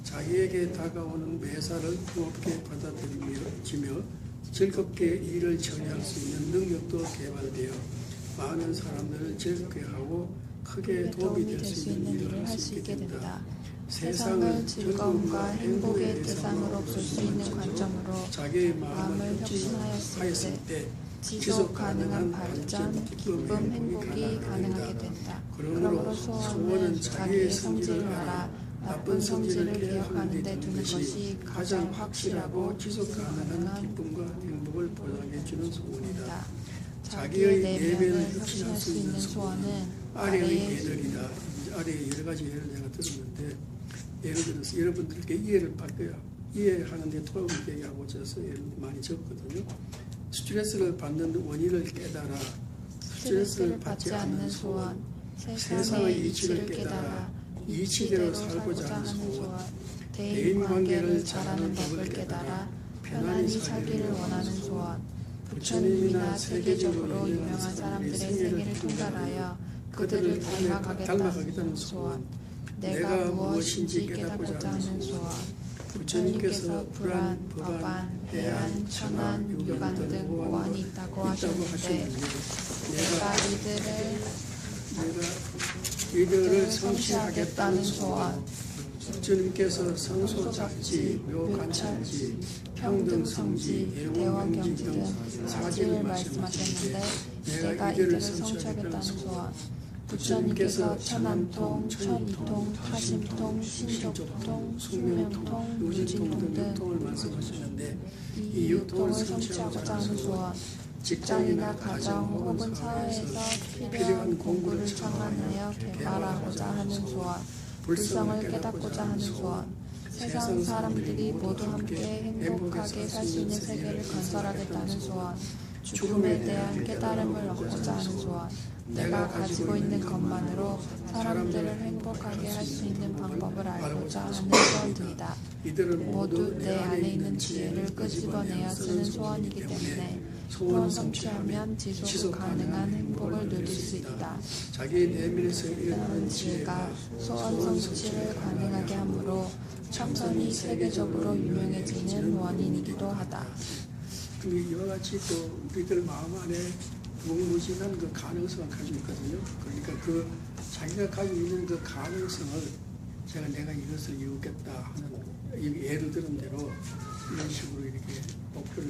자기에게 다가오는 매사를 고맙게 받아들이며 즐겁게 일을 처리할 수 있는 능력도 개발되어 많은 사람들을 즐겁게 하고 크게 도움이 될 수 있는 일을 할 수 있게 된다. 세상을 즐거움과 행복의 대상으로 볼 수 있는 관점으로 자기의 마음을 혁신하였을 때 지속 가능한 발전, 기쁨, 행복이 가능하게 된다. 그러므로 소원은 자기의 성질을 알아 나쁜 성질을 개혁하는 데 두는 것이 가장 확실하고 지속 가능한 기쁨과 행복을 보장해 주는 소원이다. 자기의 내면을 혁신할 수 있는 소원은 아래의 예들이다. 아래에 여러 가지 예를 내가 들었는데, 예를 들어서 여러분들께 이해를 받고요. 이해하는데 도움이 되게 하고자 해서 예를 많이 적거든요. 스트레스를 받는 원인을 깨달아 스트레스를 받지 않는 소원, 세상의 이치를 깨달아 이치대로 살고자 하는 소원, 대인관계를 잘하는 법을 깨달아 편안히 살기를 원하는 소원, 부처님이나 세계적으로 유명한 사람들의 생애를 통달하여 그들을 닮아가겠다는 소원, 내가 무엇인지 깨닫고자 하는 소원, 부처님께서 불안, 법안, 해안, 천안, 유관 등 보안이 있다고 하셨는데 내가 이들을 성취하겠다는 소원, 부처님께서 성소작지, 묘관찰지, 평등성지, 대왕경지 등 사지를 말씀하셨는데 내가 이들을 성취하겠다는 소원, 부처님께서 천안통, 천이통, 타심통, 신족통, 숙명통, 유진통 등 6통을 말씀하셨는데 이 6통을 성취하고자 하는 소원, 직장이나 가정 혹은 사회에서 필요한 공부를 청산하여 개발하고자 하는 소원, 불성을 깨닫고자 하는 소원, 세상 사람들이 모두 함께 행복하게 살 수 있는 세계를 건설하겠다는 소원, 죽음에 대한 깨달음을 얻고자 하는 소원, 내가 가지고 있는 것만으로 사람들을 행복하게 할 수 있는 방법을 알고자 하는 소원들이다. 모두 내 안에 있는 지혜를 끄집어내어 쓰는 소원이기 때문에 소원 성취하면 지속 가능한 행복을 누릴 수 있다. 자기의 내면에서 일어나는 지혜가 소원 성취를 가능하게 하므로 참선이 세계적으로 유명해지는 원인이기도 하다. 이와 같이 또 우리들 마음 안에 무궁무진한 그 가능성을 가지고 있거든요. 그러니까 그 자기가 가지고 있는 그 가능성을 내가 이것을 이루겠다 하는 예를 들은 대로 이런 식으로 이렇게 목표를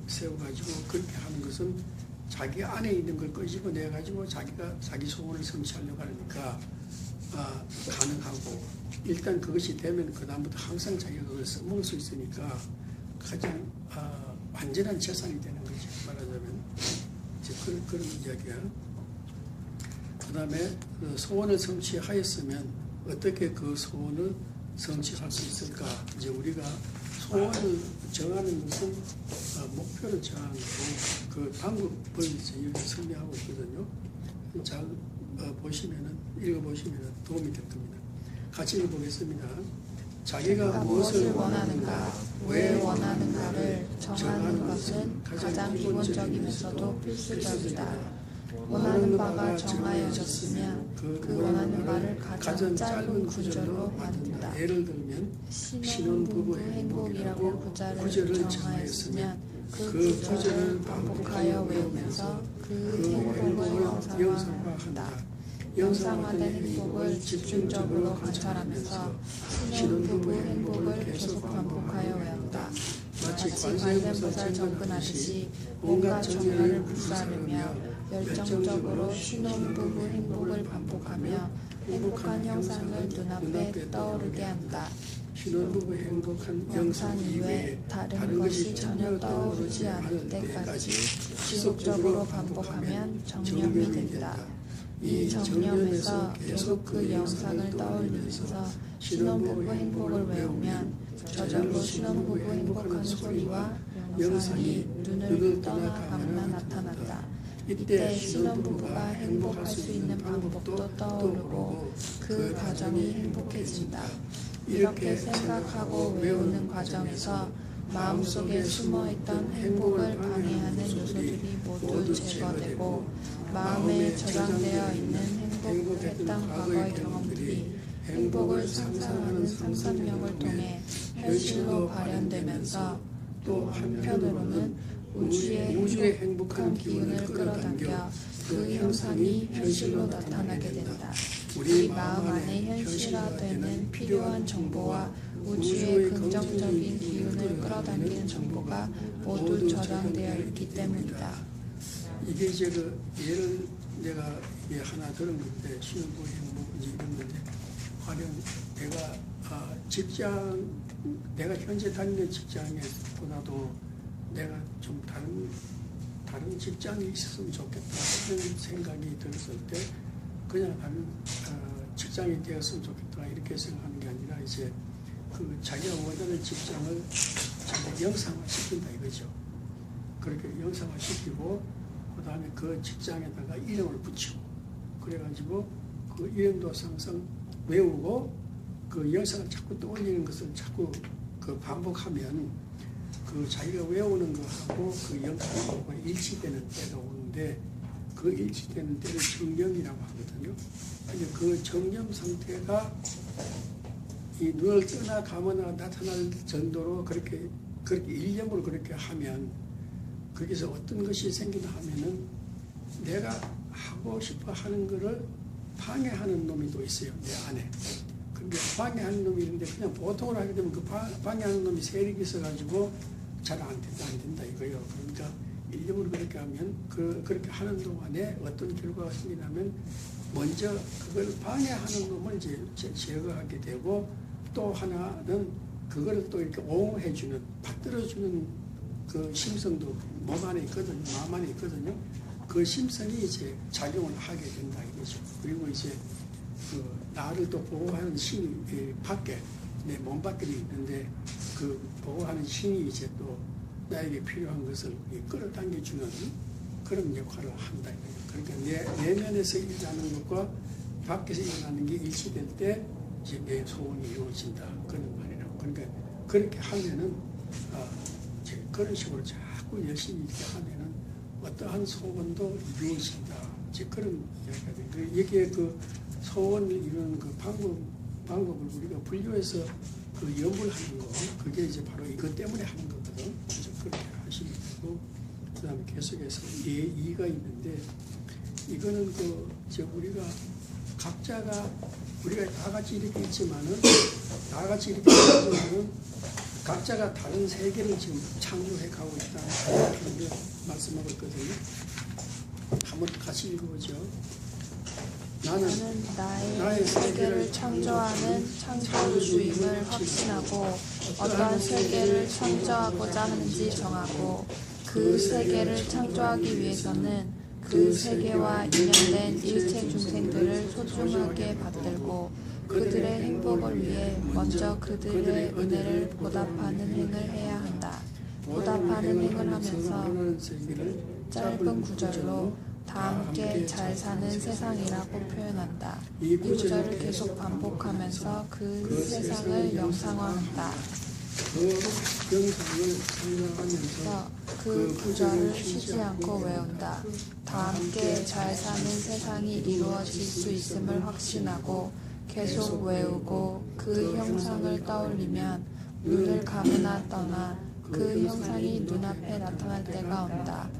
세워가지고 그렇게 하는 것은 자기 안에 있는 걸 끄집어내가지고 자기 소원을 성취하려고 하니까 가능하고 일단 그것이 되면 그 다음부터 항상 자기가 그걸 써먹을 수 있으니까 가장 완전한 재산이 되는 거지. 말하자면 이제 그런 이야기야. 그 다음에 소원을 성취하였으면 어떻게 그 소원을 성취할 수 있을까? 이제 우리가 소원을 정하는 것은 목표를 정하는 거고 그 방법을 이제 여기 설명하고 있거든요. 잘 읽어보시면 도움이 될 겁니다. 같이 읽어보겠습니다. 자기가 무엇을 원하는가, 왜 원하는가를 정하는 것은 가장 기본적이면서도 필수적이다. 원하는 바가 정하여졌으면 그 원하는 바를 가장 짧은 구절로 만든다. 예를 들면 신혼부부 행복이라고 구절을 정하였으면 그 구절을 반복하여 외우면서 그 행복을 영상화한다. 영상화된 행복을 집중적으로 관찰하면서 신혼부부 행복을 계속 반복하여 외운다. 마치 관세음보살 접근하듯이 온갖 정열을 불사르며 열정적으로 신혼부부 행복을 반복하며 행복한 형상을 눈앞에 떠오르게 한다. 신혼부부 행복한 영상 이외에 다른 것이 전혀 떠오르지 않을 때까지 지속적으로 반복하면 정념이 된다. 이 정념에서 계속 그 영상을 떠올리면서 신혼부부 행복을 외우면 저절로 신혼부부 행복하는 소리와 영상이 눈을 떠나가거나 나타난다. 이때 신혼부부가 행복할 수 있는 방법도 떠오르고 그 과정이 행복해진다. 이렇게 생각하고 외우는 과정에서 마음속에 숨어있던 행복을 방해하는 요소들이 모두 제거되고 마음에 저장되어 있는 행복했던 과거의 경험들이 행복을 상상하는 상상력을 통해 현실로 발현되면서 또 한편으로는 우주의 행복한 기운을 끌어당겨 그 형상이 현실로 나타나게 된다. 우리 마음 안에 현실화되는 필요한 정보와 우주의 긍정적인 기운을 끌어당기는 정보가 모두 저장되어 있기 때문이다. 이게 이제 그 예를 내가 하나 들은 건데 신혼부 행복이 이런 건데 가령 내가 현재 다니는 직장에보다도 내가 좀 다른 직장이 있었으면 좋겠다 이런 생각이 들었을 때 그냥 다른 직장이 되었으면 좋겠다 이렇게 생각하는 게 아니라 이제 그 자기가 원하는 직장을 자기 영상화시킨다 이거죠. 그렇게 영상화시키고 그 다음에 그 직장에다가 이름을 붙이고 그래가지고 그 이름도 항상 외우고 그 영상을 자꾸 떠올리는 것을 자꾸 그 반복하면 그 자기가 외우는 거하고 그 영상하고 일치되는 때가 오는데 그 일치되는 때를 정념이라고 하거든요. 그 정념 상태가 이 눈을 뜨나 감거나 나타날 정도로 그렇게 일념으로 그렇게 하면 거기서 어떤 것이 생기나 하면은 내가 하고 싶어 하는 거를 방해하는 놈이 또 있어요. 내 안에. 근데 방해하는 놈이 있는데 그냥 보통으로 하게 되면 그 방해하는 놈이 세력이 있어가지고 잘 안 된다 이거예요. 그러니까 일념으로 그렇게 하면 그렇게 하는 동안에 어떤 결과가 생기냐면 먼저 그걸 방해하는 놈을 이제 제거하게 되고 또 하나는 그거를 또 이렇게 옹호해주는 받들어주는 그 심성도 몸 안에 있거든요. 마음 안에 있거든요. 그 심성이 이제 작용을 하게 된다 이거죠. 그리고 이제 그 나를 또 보호하는 신이 밖에 내 몸 밖에 있는데 그 보호하는 신이 이제 또 나에게 필요한 것을 끌어당겨주는 그런 역할을 한다 이거예요. 그러니까 내면에서 일어나는 것과 밖에서 일어나는 게 일치될 때 이제 내 소원이 이루어진다 그런 말이라고. 그러니까 그렇게 하면은 이제 그런 식으로 자꾸 열심히 이렇게 하면은 어떠한 소원도 이루어진다. 이제 그런 이야기가 돼요. 여기에 그 소원을 이루는 그 방법을 우리가 분류해서 그 연구를 하는 거, 그게 이제 바로 이것 때문에 하는 거거든. 그래서 그렇게 하시면 되고, 그 다음에 계속해서 예의가 있는데, 이거는 우리가 각자가, 우리가 다 같이 이렇게 있지만은, 각자가 다른 세계를 지금 창조해 가고 있다는 걸 말씀하고 있거든요. 한번 같이 읽어보죠. 나는 나의 세계를 창조하는 창조주임을 확신하고 어떠한 세계를 창조하고자 하는지 정하고 그 세계를 창조하기 위해서는 그 세계와 인연된 일체 중생들을 소중하게 받들고 그들의 행복을 위해 먼저 그들의 은혜를 보답하는 행을 해야 한다. 보답하는 행을 하면서 짧은 구절로 다 함께 잘 사는 세상이라고 표현한다. 이 구절을 계속 반복하면서 그 세상을 영상화한다. 그 구절을 쉬지 않고 외운다. 다 함께 잘 사는 세상이 이루어질 수 있음을 확신하고 계속 외우고 그 형상을 떠올리면 눈을 감으나 떠나 그 형상이 눈앞에 나타날 때가 온다.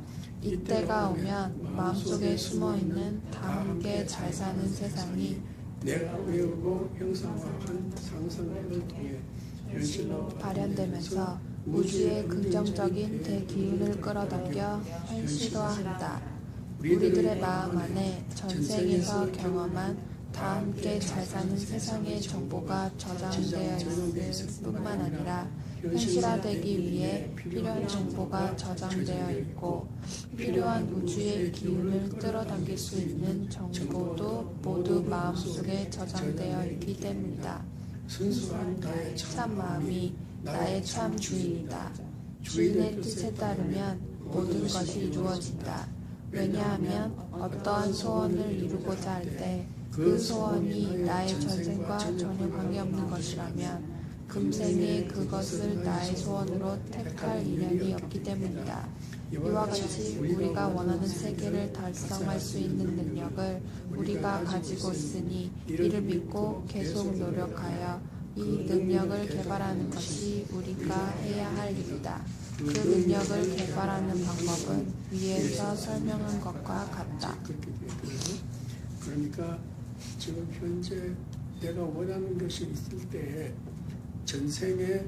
이때가 오면 마음속에 숨어있는 다 함께 잘 사는 세상이 내가 외우고 형상화한 상상력을 통해 현실로 발현되면서 우주의 긍정적인 대기운을 끌어당겨 현실화한다. 우리들의 마음 안에 전생에서 경험한 다 함께 잘 사는 세상의 정보가 저장되어 있을 뿐만 아니라 현실화되기 위해 필요한 정보가 저장되어 있고 필요한 우주의 기운을 끌어당길 수 있는 정보도 모두 마음속에 저장되어 있기 때문이다. 순수한 나의 참 마음이 나의 참 주인이다. 주인의 뜻에 따르면 모든 것이 이루어진다. 왜냐하면 어떠한 소원을 이루고자 할 때 그 소원이 나의 전생과 전혀 관계없는 것이라면 금생에 그것을 나의 소원으로 택할 인연이 없기 때문이다. 이와 같이 우리가 원하는 세계를 달성할 수 있는 능력을 우리가 가지고 있으니 이를 믿고 계속 노력하여 이 능력을 개발하는 것이 우리가 해야 할 일이다. 그 능력을 개발하는 방법은 위에서 설명한 것과 같다. 그렇게 되거든요. 그러니까 지금 현재 내가 원하는 것이 있을 때 전생에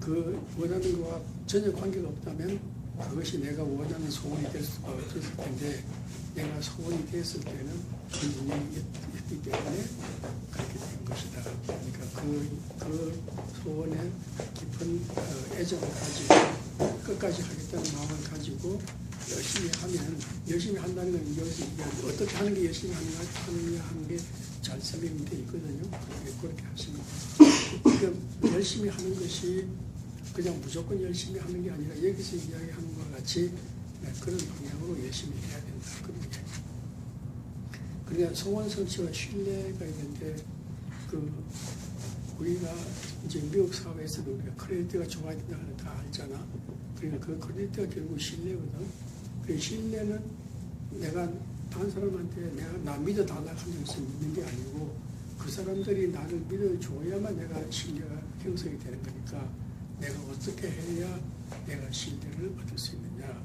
그 원하는 것과 전혀 관계가 없다면 그것이 내가 원하는 소원이 될 수가 없었을 텐데 내가 소원이 됐을 때는 그 능력이 있기 때문에 그렇게 된 것이다. 그러니까 그 소원에 깊은 애정을 가지고 끝까지 하겠다는 마음을 가지고 열심히 하면 열심히 한다는 건 어떻게 하는 게 열심히 하느냐 하는 게 잘 설명이 되어 있거든요. 그렇게 하시면 그러니까 열심히 하는 것이 그냥 무조건 열심히 하는 게 아니라 여기서 이야기하는 것과 같이 그런 방향으로 열심히 해야 된다. 그렇게. 그러니까 소원 성취와 신뢰가 있는데 우리가 이제 미국 사회에서도 우리가 크레디트가 좋아야 된다는 걸 다 알잖아. 그러니까 그 크레디트가 결국 신뢰거든. 그 신뢰는 내가 다른 사람한테 내가 나 믿어달라고 하는 것을 믿는 게 아니고 그 사람들이 나를 믿어줘야만 내가 신뢰가 형성이 되는 거니까 내가 어떻게 해야 내가 신뢰를 얻을 수 있느냐.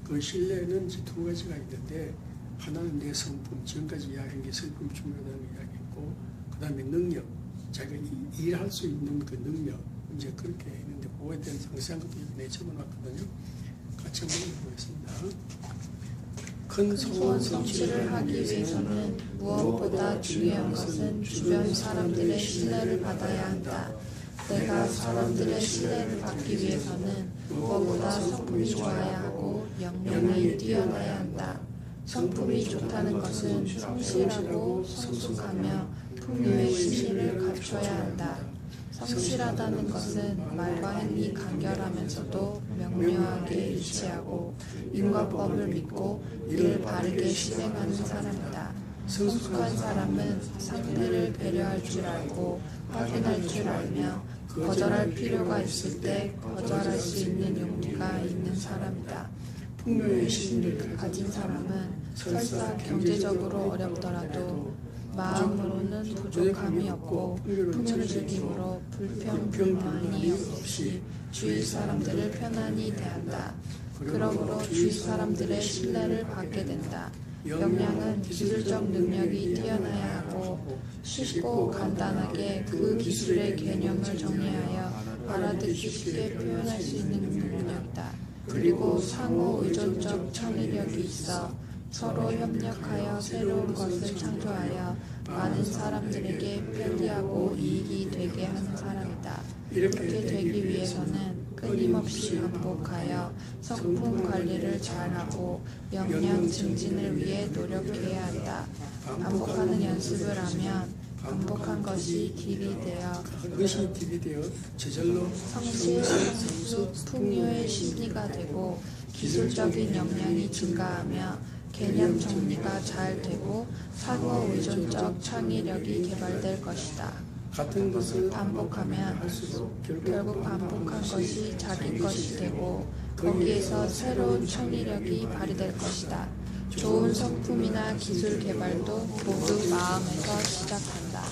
그 신뢰는 이제 두 가지가 있는데 하나는 내 성품, 지금까지 이야기한 게 성품이 중요하다는 이야기했고 그 다음에 능력, 자기가 일할 수 있는 그 능력 이제 그렇게 있는데 그거에 대한 상세한 것도 이번에 적어놨거든요. 같이 한번 해보겠습니다. 큰 소원 성취를 하기 위해서는 무엇보다 중요한 것은 주변 사람들의 신뢰를 받아야 한다. 내가 사람들의 신뢰를 받기 위해서는 무엇보다 성품이 좋아야 하고 역량이 뛰어나야 한다. 성품이 좋다는 것은 성실하고 성숙하며 풍요의 심리를 갖춰야 한다. 성실하다는 것은 말과 행위 간결하면서도 명료하게 일치하고 인과법을 믿고 이를 바르게 실행하는 사람이다. 성숙한 사람은 상대를 배려할 줄 알고 확인할 줄 알며 거절할 필요가 있을 때 거절할 수 있는 용기가 있는 사람이다. 풍요의 심리를 가진 사람은 설사 경제적으로 어렵더라도 마음으로는 부족함이 없고 풍요를 즐김으로 불평불만이 없이 주위 사람들을 편안히 대한다. 그러므로 주위 사람들의 신뢰를 받게 된다. 역량은 기술적 능력이 뛰어나야 하고 쉽고 간단하게 그 기술의 개념을 정리하여 알아듣기 쉽게 표현할 수 있는 능력이다. 그리고 상호 의존적 창의력이 있어 서로 협력하여 새로운 것을 창조하여 많은 사람들에게 편리하고 이익이 되게 하는 사람이다. 이렇게 되기 위해서는 끊임없이 반복하여 성품 관리를 잘하고 역량 증진을 위해 노력해야 한다. 반복하는 연습을 하면 반복한 것이 길이 되어 그것이 길이 되어 저절로 성실, 성숙, 풍요의 심리가 되고 기술적인 역량이 증가하며 개념 정리가 잘 되고 상호 의존적 창의력이 개발될 것이다. 같은 것을 반복하면 할수록 결국 반복한 것이 자기 것이 되고 거기에서 새로운 창의력이 발휘될 것이다. 좋은 성품이나 기술 개발도 모두 마음에서 시작한다.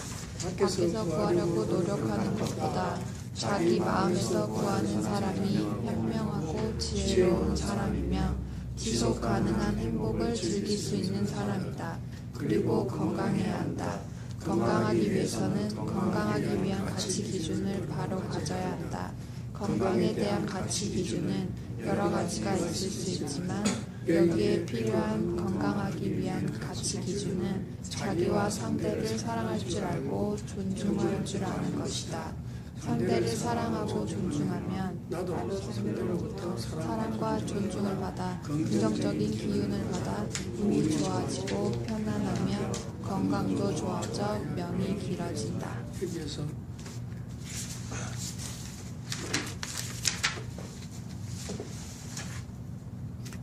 밖에서 구하려고 노력하는 것보다 자기 마음에서 구하는 사람이 현명하고 지혜로운 사람이며 지속 가능한 행복을 즐길 수 있는 사람이다. 그리고 건강해야 한다. 건강하기 위해서는 건강하기 위한 가치 기준을 바로 가져야 한다. 건강에 대한 가치 기준은 여러 가지가 있을 수 있지만 여기에 필요한 건강하기 위한 가치 기준은 자기와 상대를 사랑할 줄 알고 존중할 줄 아는 것이다. 상대를 사랑하고 존중하면 나도 상대로부터 사랑과 존중을 받아 긍정적인 기운을 받아 몸이 좋아지고 편안하며 건강도 좋아져 명이 길어진다. 여기에서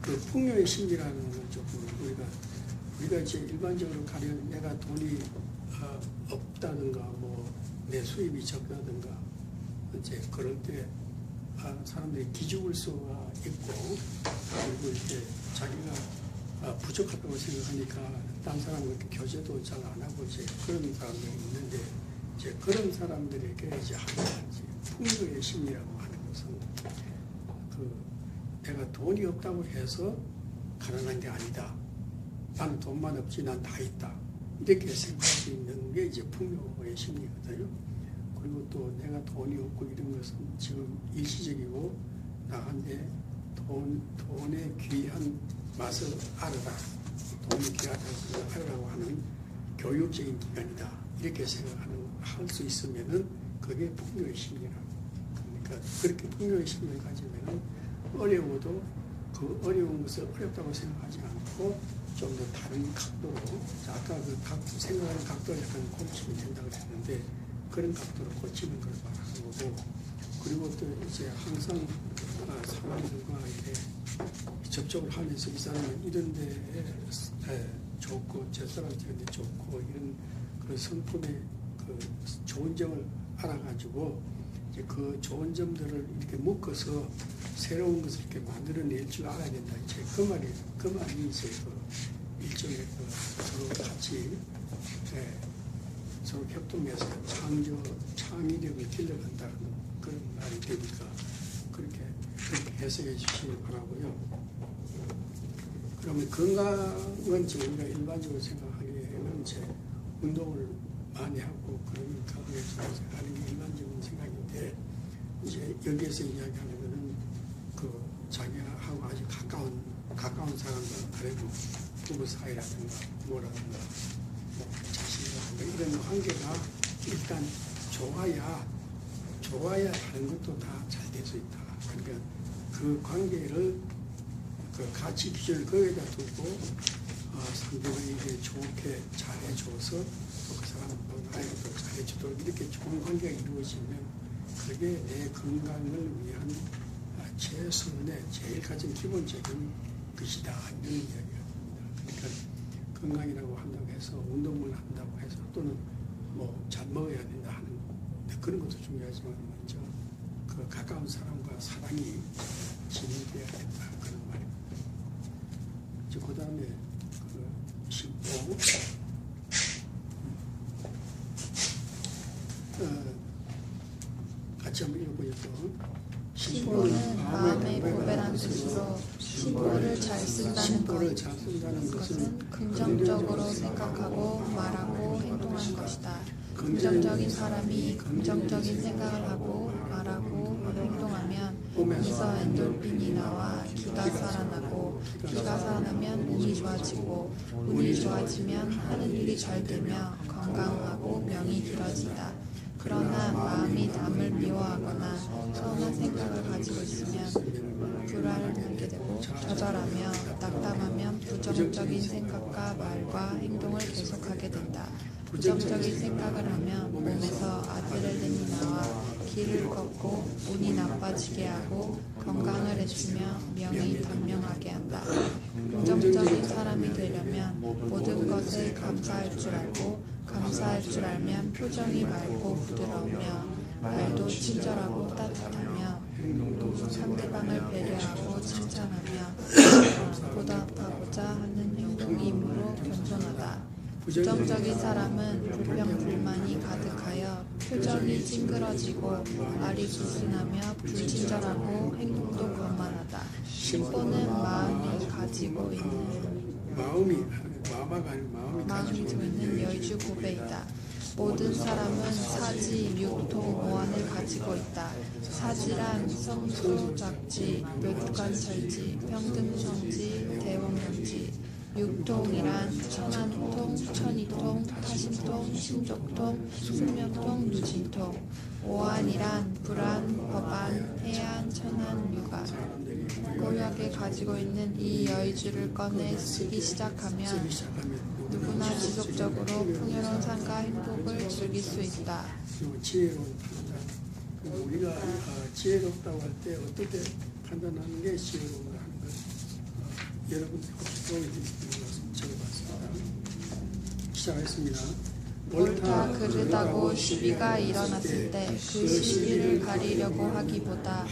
그 풍요의 심리라는 걸 조금 우리가 이제 일반적으로 가령 내가 돈이 없다든가 뭐 내 수입이 적다든가 이제 그럴 때 사람들이 기죽을 수가 있고, 그리고 이렇게 자기가 부족하다고 생각하니까 딴 사람과 이렇게 교제도 잘 안 하고 이제 그런 사람들이 있는데, 이제 그런 사람들에게 이제 하는 풍요의 심리라고 하는 것은 내가 돈이 없다고 해서 가난한 게 아니다. 나는 돈만 없지 난 다 있다. 이렇게 생각할 수 있는 게 이제 풍요의 심리거든요. 그리고 또 내가 돈이 없고 이런 것은 지금 일시적이고 나한테 돈의 귀한 맛을 알아라. 돈이 귀하다고 알아라고 하는 교육적인 기간이다. 이렇게 할 수 있으면은 그게 풍요의 심리라고. 그러니까 그렇게 풍요의 심리를 가지면은 어려워도 그 어려운 것을 어렵다고 생각하지 않고 좀 더 다른 각도로, 아까 생각하는 각도를 약간 고치면 된다고 했는데 그런 각도로 고치는 걸 말하는 거고, 그리고 또 이제 항상 사람들과 이렇게 접촉을 하면서 이 사람은 이런 데 좋고 저 사람은 이런 데 좋고 이런 그 성품의 그 좋은 점을 알아가지고 이제 그 좋은 점들을 이렇게 묶어서 새로운 것을 이렇게 만들어낼 줄 알아야 된다. 이제 그 말이 이제 일종의 서로 같이 서로 협동해서 창의력을 길러간다는 그런 말이 되니까 그렇게 해석해 주시기 바라고요. 그러면 건강은 지금 우리가 일반적으로 생각하기에는 이제 운동을 많이 하고 그러니까 하는 게 일반적인 생각인데, 이제 여기에서 이야기하는 거는 그 자기하고 아주 가까운 사람과 그리고 부부 사이라든가 뭐라든가 자신이라든가 이런 관계가 일단 좋아야 다른 것도 다 잘 될 수 있다. 그러니까 그 관계를 그 가치 기준을 거기에다 두고 상대방에게 좋게 잘해줘서 또 그 사람도 나에게도 잘해주도록 이렇게 좋은 관계가 이루어지면 그게 내 건강을 위한 최선의 제일 가장 기본적인 것이다. 이런 이야기가 됩니다. 그러니까 건강이라고 한다고 해서 운동을 한다고 해서 또는 뭐 잘 먹어야 된다 하는 그런 것도 중요하지만 먼저 그 가까운 사람과 사랑이 진행돼야 된다. 그런 말입니다. 그 다음에 그 15 같이 한번 읽어보죠. 신보는 마음의 고배란 뜻으로 신보를 잘 쓴다는 것은 긍정적으로 생각하고 말하고 행동하는 것이다. 긍정적인 사람이 긍정적인 생각을 하고 말하고 행동하면 이서 엔돌핀이 나와 기가 살아나고 기가 살아나면 운이 좋아지고 운이 좋아지면 하는 일이 잘 되며 건강하고 명이 길어진다. 그러나 마음이 남을 미워하거나 서운한 생각을 가지고 있으면 불안을 갖게 되고 좌절하며 낙담하면 부정적인 생각과 말과 행동을 계속하게 된다. 부정적인 생각을 하면 몸에서 아드레날린이 나와 길을 걷고 운이 나빠지게 하고 건강을 해주며 명이 단명하게 한다. 긍정적인 사람이 되려면 모든 것에 감사할 줄 알고 감사할 줄 알면 표정이 맑고 부드러우며 말도 친절하고 따뜻하며 상대방을 배려하고 칭찬하며 보답하고자 하는 행동이므로 겸손하다. 부정적인 사람은 불평불만이 가득하여 표정이 찡그러지고 말이 불순하며 불친절하고 행동도 거만하다. 신보는 마음이 가지고 있는 여의주 고배이다. 모든 사람은 사지, 육통, 오한을 가지고 있다. 사지란 성소작지, 묘득관찰지, 평등성지, 대원명지. 육통이란 천안통, 천이통, 타심통, 신족통, 숙명통, 누진통. 오한이란 불안, 법안, 해안, 천안, 유관. 고유하게 가지고 있는 이 여의주를 꺼내 쓰기 시작하면 누구나 지속적으로 풍요로운 삶과 행복을 즐길 수 있다. 지혜로운 판단. 우리가 지혜롭다고 할 때 어떻게 판단하는 게 지혜로운가 하는 것. 여러분들 혹시 도움이 되시는 것을 적어봤습니다. 시작하겠습니다. 옳다 그르다고 시비가 일어났을 때 그 시비를 가리려고 하기보다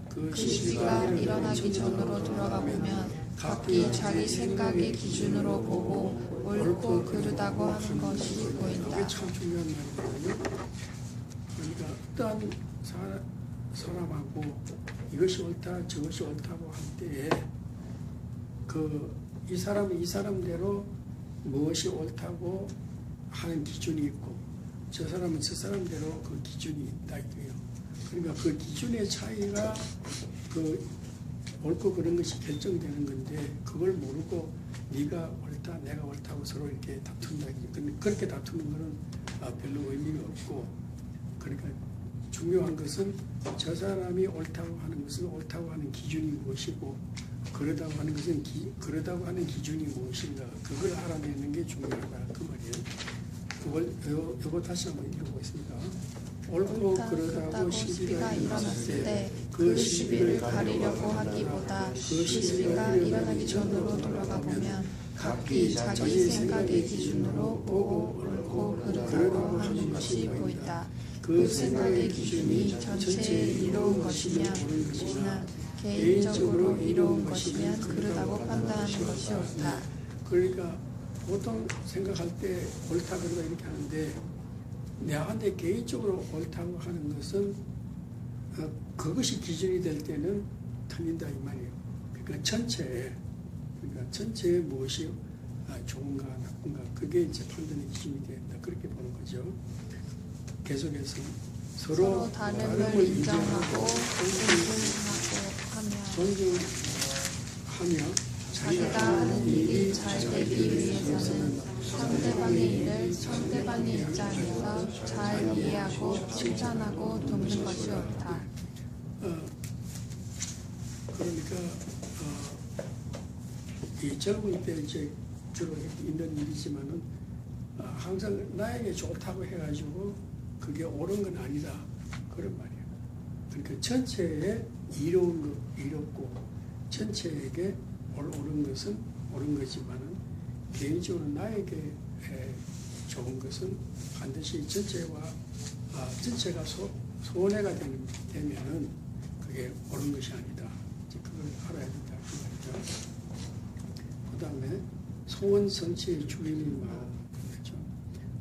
그 시비가 일어나기 전으로 돌아가 보면 각기 자기 생각의 기준으로 보고 옳고 그르다고 하는 것이 보인다. 이게 참 중요한 말이거든요. 그러니까 어떠한 사람하고 이것이 옳다 저것이 옳다고 할 때에 이 사람은 이 사람대로 무엇이 옳다고 하는 기준이 있고 저 사람은 저 사람대로 그 기준이 있다 이거예요. 그러니까 그 기준의 차이가 옳고 그런 것이 결정되는 건데 그걸 모르고 네가 옳다 내가 옳다고 서로 이렇게 다툰다. 그렇게 다투는 것은 별로 의미가 없고 그러니까 중요한 것은 저 사람이 옳다고 하는 것은 옳다고 하는 기준이 무엇이고 그러다고 하는 것은 그러다고 하는 기준이 무엇인가 그걸 알아내는 게 중요하다 그 말이에요. 이거 다시 한번 읽어보겠습니다. 옳고 그러다고 시비가 일어났을 때 그 시비를 가리려고 하기보다 그 시비가 일어나기 전으로 돌아가 보면 각기 자기 생각의 기준으로 보고 옳고 그러다고 하는 것이 보인다. 그 생각의 기준이 전체에 이로운 것이면 옳으나 개인적으로 이로운 것이면 그러다고 판단하는 것이 옳다. 그러니까 보통 생각할 때 옳다 그러다 이렇게 하는데 내한테 개인적으로 옳다고 하는 것은 그것이 기준이 될 때는 틀린다 이 말이에요. 그러니까 전체에 무엇이 좋은가 나쁜가 그게 이제 판단의 기준이 된다 그렇게 보는 거죠. 계속해서 서로 다름을 인정하고 존중하며 자기가 하는 일이 잘 되기 위해서는 상대방의 일을 상대방의 입장에서 잘 이해하고 칭찬하고 돕는 것이 옳다. 그러니까 이 젊은 때 이제 주로 있는 일이지만은 항상 나에게 좋다고 해가지고 그게 옳은 건 아니다 그런 말이에요. 그러니까 전체에 이롭고 전체에게 옳은 것은 옳은 거지만은 개인적으로 나에게 좋은 것은 반드시 전체가 손해가 되면은 그게 옳은 것이 아니다. 이제 그걸 알아야 된다 그 말이죠. 그 다음에 소원 성취의 주인이 마음이죠.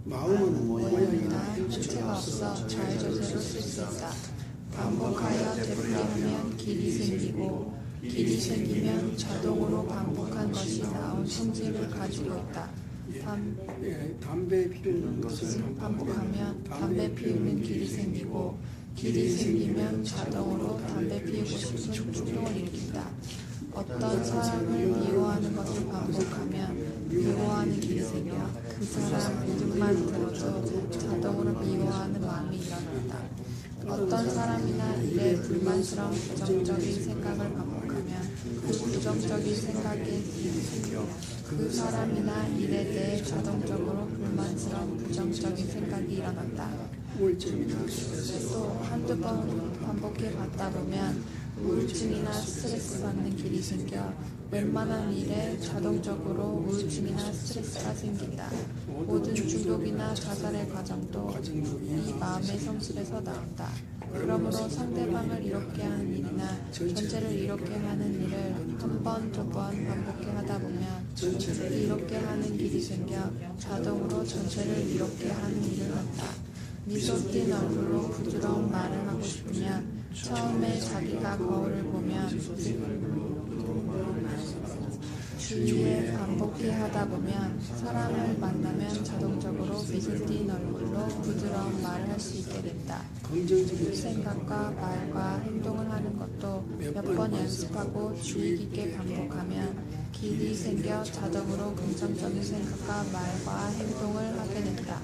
마음은 모양이나 형체가 없어 자유자재로 쓸 수 있다. 반복하여 되풀이하면 길이 생기고 길이 생기면 자동으로 반복한 것이 나온 성질을 가지고 있다. 담배 피우는 것을 반복하면 담배 피우는 길이 생기고 길이 생기면 자동으로 담배 피우고 싶은 충동을 일으킨다. 어떤 사람을 미워하는 것을 반복하면 미워하는 길이 생겨 그 사람 이름만 들어도 자동으로 미워하는 마음이 일어난다. 어떤 사람이나 일에 불만스러운 부정적인 생각을 반복하면 그 부정적인 생각에 길이 생겨 그 사람이나 일에 대해 자동적으로 불만스러운 부정적인 생각이 일어난다. 또 한두 번 반복해 받다 보면 우울증이나 스트레스 받는 길이 생겨 웬만한 일에 자동적으로 우울증이나 스트레스가 생긴다. 모든 중독이나 자살의 과정도 이 마음의 성질에서 나온다. 그러므로 상대방을 이롭게 하는 일이나 전체를 이롭게 하는 일을 한 번, 두 번 반복해 하다 보면 이롭게 하는 길이 생겨 자동으로 전체를 이롭게 하는 일을 한다. 미소 띈 얼굴로 부드러운 말을 하고 싶으면 처음에 자기가 거울을 보면 주위에 반복해 하다 보면 사람을 만나면 자동적으로 미소 띈 얼굴로 부드러운 말을 할 수 있게 된다. 생각과 말과 행동을 하는 것도 몇 번 연습하고 주의 깊게 반복하면 길이 생겨 자동으로 긍정적인 생각과 말과 행동을 하게 된다.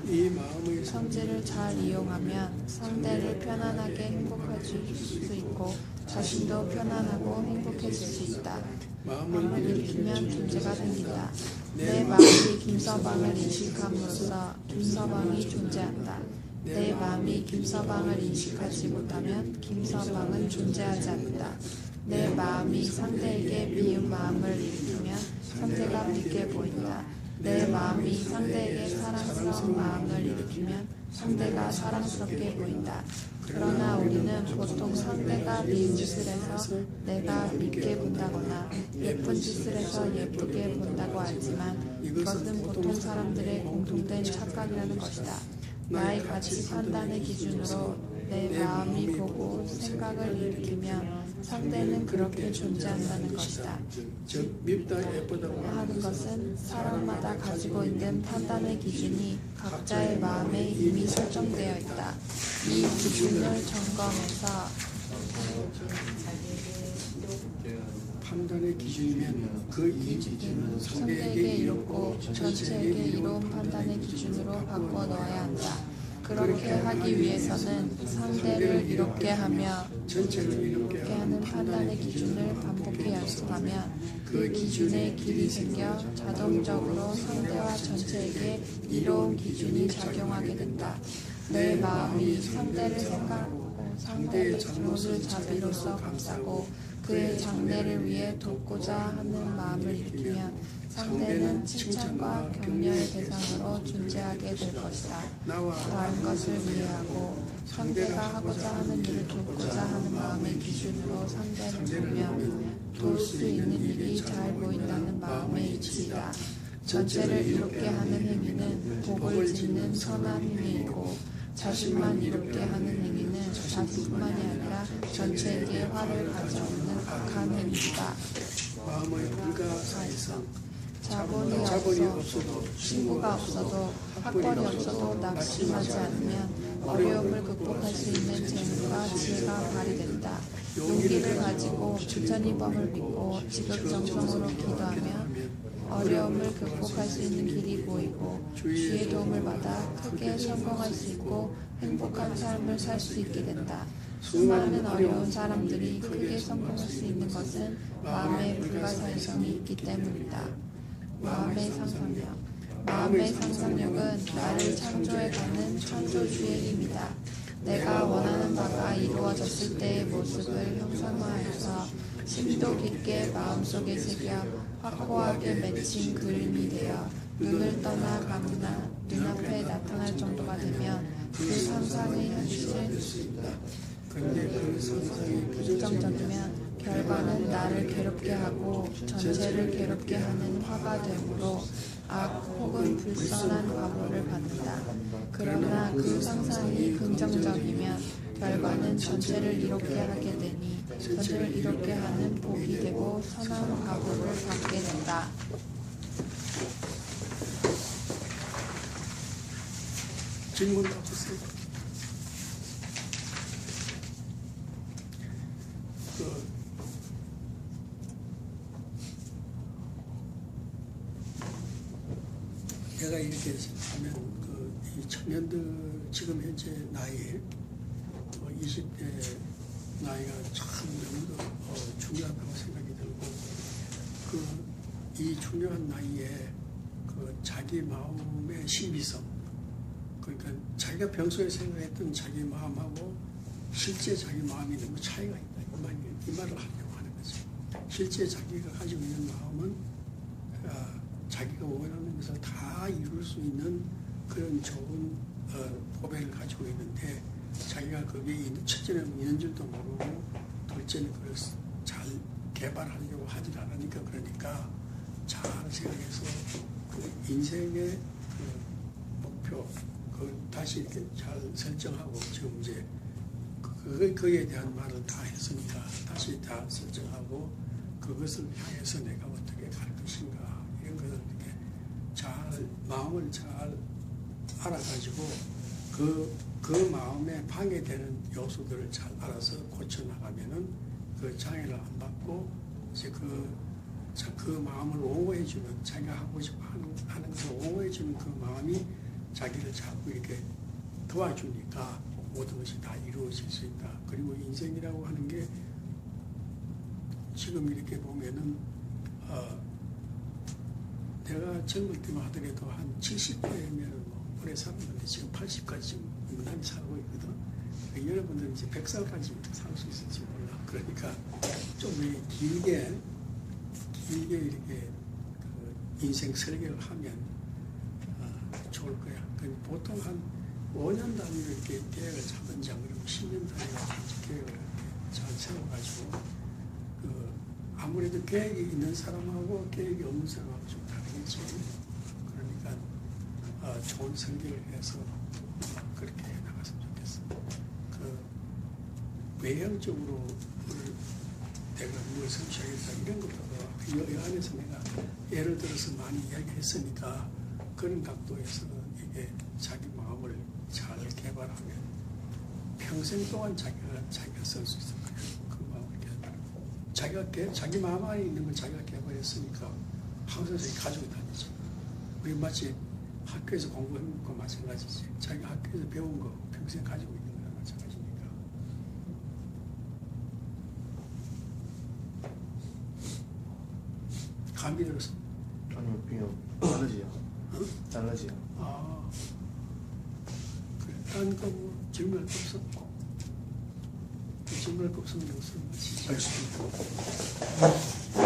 성질을 잘 이용하면 상대를 편안하게 행복해질 수 있고 자신도 편안하고 행복해질 수 있다. 마음을 일으키면 존재가 생긴다. 내 마음이 김서방을 인식함으로써 김서방이 존재한다. 내 마음이 김서방을 인식하지 못하면 김서방은 존재하지 않는다. 내 마음이 상대에게 미운 마음을 일으키면 상대가 밉게 보인다. 내 마음이 상대에게 사랑스러운 마음을 일으키면 상대가 사랑스럽게 보인다. 그러나 우리는 보통 상대가 미운 짓을 해서 내가 밉게 본다거나 예쁜 짓을 해서 예쁘게 본다고 알지만 이것은 보통 사람들의 공통된 착각이라는 것이다. 나의 가치 판단의 기준으로 내 마음이 보고 생각을 일으키면 상대는 그렇게 존재한다는 것이다. 즉 밉다 예쁘다고 하는 것은 사람마다 가지고 있는 판단의 기준이 각자의 마음에 이미 설정되어 있다. 이 기준을 점검해서 판단의 기준이면 그 이 기준은 상대에게 이롭고 전체에게 이로운 판단의 기준으로 바꿔 넣어야 한다. 그렇게 하기 위해서는 상대를 이롭게 하며 전체를 이롭게 하는 판단의 기준을 반복해 연습하면 그 기준에 길이 생겨 자동적으로 상대와 전체에게 이로운 기준이 작용하게 된다. 내 마음이 상대를 생각하고 상대의 잘못을 자비로서 감싸고 그의 장래를 위해 돕고자 하는 마음을 일으키면 상대는 칭찬과 격려의 대상으로 존재하게 될 것이다. 다른 것을 이해하고 상대가 하고자 하는 일을 돕고자 하는 마음의 기준으로 상대를 보면 도울 수 있는 일이 잘 보인다는 마음의 이치이다. 전체를 이롭게 하는 행위는 복을 짓는 선한 행위이고 자신만 이롭게 하는 행위는 자신뿐만이 아니라 전체에게 화를 가져오는 악한 행위이다. 마음의 불가사의성 자본이 없어도 친구가 없어도 학벌이 없어도 낙심하지 않으면 어려움을 극복할 수 있는 재능과 지혜가 발휘된다. 용기를 가지고 부처님 법을 믿고 지극정성으로 기도하면 어려움을 극복할 수 있는 길이 보이고 주의 도움을 받아 크게 성공할 수 있고 행복한 삶을 살 수 있게 된다. 수많은 어려운 사람들이 크게 성공할 수 있는 것은 마음의 불가사의성이 있기 때문이다. 마음의 상상력. 마음의 상상력은 나를 창조해가는 창조주의 힘이다. 내가 원하는 바가 이루어졌을 때의 모습을 형상화해서 심도 깊게 마음속에 새겨 확고하게 맺힌 그림이 되어 눈을 떠나 감으나 눈앞에 나타날 정도가 되면 그 상상의 현실을 그런데 그 상상이 부정적이면 결과는 나를 괴롭게 하고 전체를 괴롭게 하는 화가 되므로 악 혹은 불선한 과보를 받는다. 그러나 그 상상이 긍정적이면 결과는 전체를 이롭게 하게 되니 전체를 이롭게 하는 복이 되고 선한 과보를 받게 된다. 질문 받으세요. 내가 이렇게 하면 이 청년들 지금 현재 나이 20대 나이가 참 너무도 중요하다고 생각이 들고 이 중요한 나이에 자기 마음의 신비성 그러니까 자기가 평소에 생각했던 자기 마음하고 실제 자기 마음이 너무 차이가 있다 이 말을 하려고 하는 거죠. 실제 자기가 가지고 있는 마음은 자기가 원하는 것을 다 이룰 수 있는 그런 좋은 보배를 가지고 있는데 자기가 거기에 첫째는 있는 줄도 모르고 둘째는 그걸 잘 개발하려고 하질 않으니까 그러니까 잘 생각해서 그 인생의 목표 다시 이렇게 잘 설정하고 지금 이제 거기에 대한 말을 다 했으니까 다시 다 설정하고 그것을 향해서 내가 어떻게 갈 것인가 이런 것을 이렇게 잘 마음을 잘 알아가지고 그 마음에 방해되는 요소들을 잘 알아서 고쳐나가면은 그 장애를 안 받고 이제 그 마음을 옹호해주는 자기가 하고 싶어 하는 것을 옹호해주는 그 마음이 자기를 자꾸 이렇게 도와주니까 모든 것이 다 이루어질 수 있다. 그리고 인생이라고 하는 게 지금 이렇게 보면은 내가 젊을 때만 하더라도 한 70대면은 오래 살았는데 지금 80까지 지금 무난히 살고 있거든. 그러니까 여러분들은 이제 100살까지 살 수 있을지 몰라. 그러니까 좀 길게 이렇게 인생 설계를 하면 좋을 거야. 보통 한 5년 단위로 이렇게 계획을 잡은지 안 그러면 10년 단위로 계획을 이렇게 잘 세워가지고 아무래도 계획이 있는 사람하고 계획이 없는 사람하고 좀 다르겠죠. 그러니까 좋은 설계를 해서 그렇게 나갔으면 좋겠어. 외형적으로 내가 뭘 성취하겠다 이런 것보다 이 안에서 내가 예를 들어서 많이 이야기했으니까 그런 각도에서는 이게 자기 마음을 잘 개발하면 평생 동안 자기가 쓸 수 있을 거예요. 그 마음을 개발. 자기 마음 안에 있는 걸 자기가 개발했으니까 항상 자기 가지고 다니죠. 우리 마치 학교에서 공부한 것과 마찬가지지. 자기 학교에서 배운 거 평생 가지고 있는 거랑 마찬가지니까. 감이 들었어? 아니요, 그냥 알러지요. 알러지요. 그래. 딴 거 뭐 질문할 거 없어? 질문할 거 없으면 여기서 마치지. 알겠습니다.